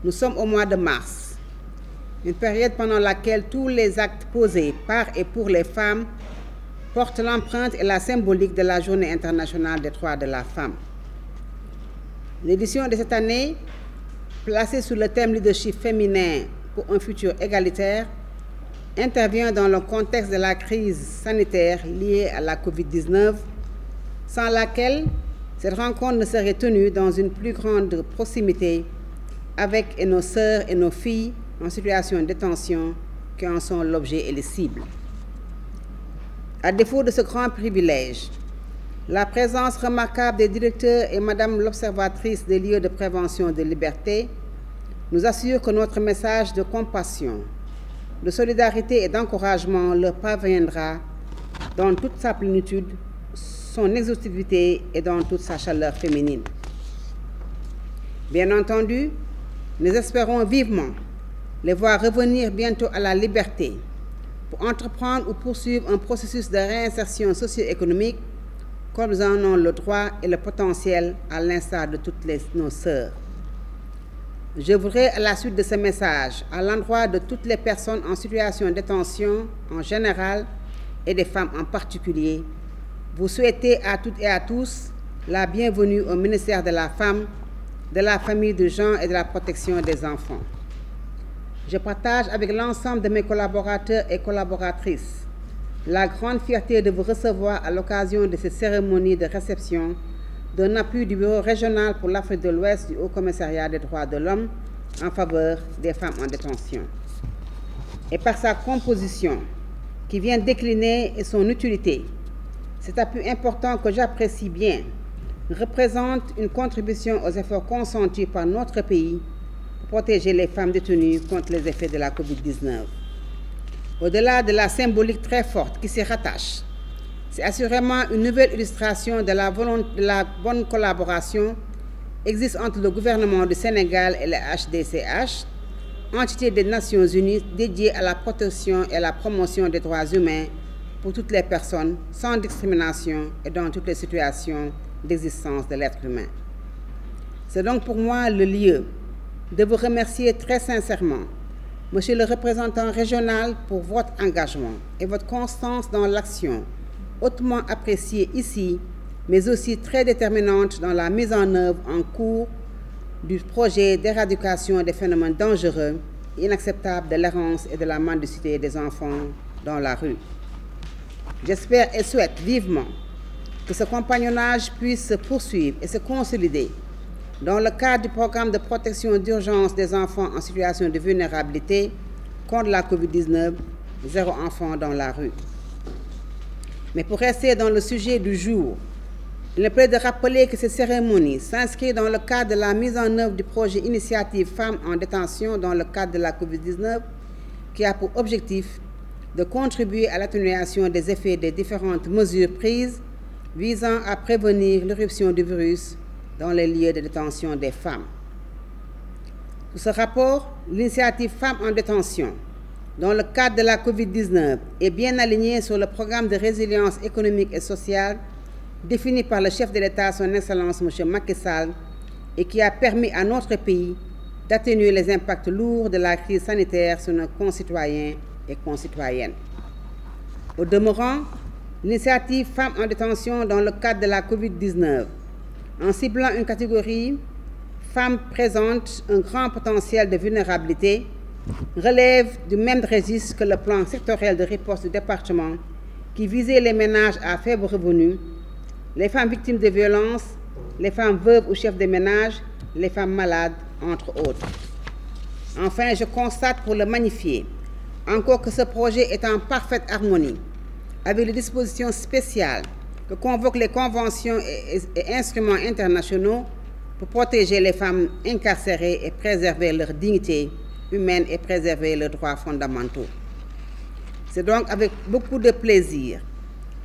Nous sommes au mois de mars, une période pendant laquelle tous les actes posés par et pour les femmes portent l'empreinte et la symbolique de la Journée internationale des droits de la femme. L'édition de cette année, placée sous le thème Leadership féminin pour un futur égalitaire, intervient dans le contexte de la crise sanitaire liée à la COVID-19, sans laquelle cette rencontre ne serait tenue dans une plus grande proximité avec nos sœurs et nos filles en situation de détention qui en sont l'objet et les cibles. À défaut de ce grand privilège, la présence remarquable des directeurs et Madame l'observatrice des lieux de prévention de liberté nous assure que notre message de compassion, de solidarité et d'encouragement leur parviendra dans toute sa plénitude, son exhaustivité et dans toute sa chaleur féminine. Bien entendu, nous espérons vivement les voir revenir bientôt à la liberté pour entreprendre ou poursuivre un processus de réinsertion socio-économique comme nous en avons le droit et le potentiel à l'instar de toutes nos sœurs. Je voudrais, à la suite de ce message, à l'endroit de toutes les personnes en situation de détention en général et des femmes en particulier, vous souhaiter à toutes et à tous la bienvenue au ministère de la Femme, de la famille de gens et de la protection des enfants. Je partage avec l'ensemble de mes collaborateurs et collaboratrices la grande fierté de vous recevoir à l'occasion de cette cérémonie de réception d'un appui du Bureau régional pour l'Afrique de l'Ouest du Haut Commissariat des droits de l'homme en faveur des femmes en détention. Et par sa composition, qui vient décliner et son utilité, cet appui important que j'apprécie bien représente une contribution aux efforts consentis par notre pays pour protéger les femmes détenues contre les effets de la COVID-19. Au-delà de la symbolique très forte qui s'y rattache, c'est assurément une nouvelle illustration de la bonne collaboration existe entre le gouvernement du Sénégal et le HDCH, entité des Nations Unies dédiée à la protection et à la promotion des droits humains pour toutes les personnes, sans discrimination et dans toutes les situations d'existence de l'être humain. C'est donc pour moi le lieu de vous remercier très sincèrement, Monsieur le représentant régional, pour votre engagement et votre constance dans l'action, hautement appréciée ici, mais aussi très déterminante dans la mise en œuvre en cours du projet d'éradication des phénomènes dangereux et inacceptables de l'errance et de la mendicité des enfants dans la rue. J'espère et souhaite vivement que ce compagnonnage puisse se poursuivre et se consolider dans le cadre du programme de protection d'urgence des enfants en situation de vulnérabilité contre la COVID-19, zéro enfant dans la rue. Mais pour rester dans le sujet du jour, il me plaît de rappeler que cette cérémonie s'inscrit dans le cadre de la mise en œuvre du projet Initiative Femmes en détention dans le cadre de la COVID-19, qui a pour objectif de contribuer à l'atténuation des effets des différentes mesures prises visant à prévenir l'irruption du virus dans les lieux de détention des femmes. Pour ce rapport, l'initiative Femmes en détention, dans le cadre de la COVID-19, est bien alignée sur le programme de résilience économique et sociale défini par le chef de l'État, son Excellence M. Macky Sall, et qui a permis à notre pays d'atténuer les impacts lourds de la crise sanitaire sur nos concitoyens et concitoyennes. Au demeurant, l'initiative Femmes en détention dans le cadre de la COVID-19, en ciblant une catégorie, femmes présentent un grand potentiel de vulnérabilité, relève du même registre que le plan sectoriel de riposte du département qui visait les ménages à faible revenu, les femmes victimes de violences, les femmes veuves ou chefs de ménage, les femmes malades, entre autres. Enfin, je constate pour le magnifier, encore que ce projet est en parfaite harmonie avec les dispositions spéciales que convoquent les conventions et instruments internationaux pour protéger les femmes incarcérées et préserver leur dignité humaine et préserver leurs droits fondamentaux. C'est donc avec beaucoup de plaisir,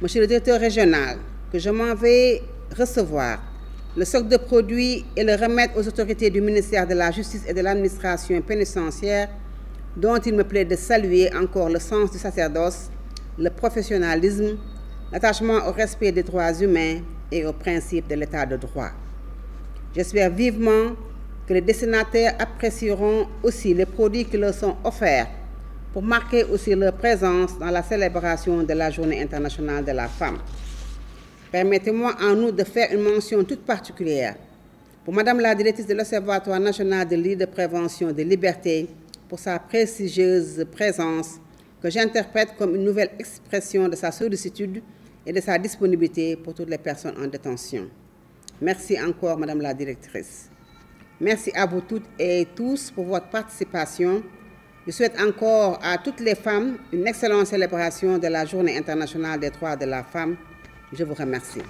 Monsieur le directeur régional, que je m'en vais recevoir le stock de produits et le remettre aux autorités du ministère de la Justice et de l'administration pénitentiaire dont il me plaît de saluer encore le sens du sacerdoce, le professionnalisme, l'attachement au respect des droits humains et aux principes de l'état de droit. J'espère vivement que les destinataires apprécieront aussi les produits qui leur sont offerts pour marquer aussi leur présence dans la célébration de la Journée internationale de la femme. Permettez-moi en outre de faire une mention toute particulière pour Madame la directrice de l'Observatoire national de lutte de prévention des libertés pour sa prestigieuse présence que j'interprète comme une nouvelle expression de sa sollicitude et de sa disponibilité pour toutes les personnes en détention. Merci encore, Madame la directrice. Merci à vous toutes et tous pour votre participation. Je souhaite encore à toutes les femmes une excellente célébration de la Journée internationale des droits de la femme. Je vous remercie.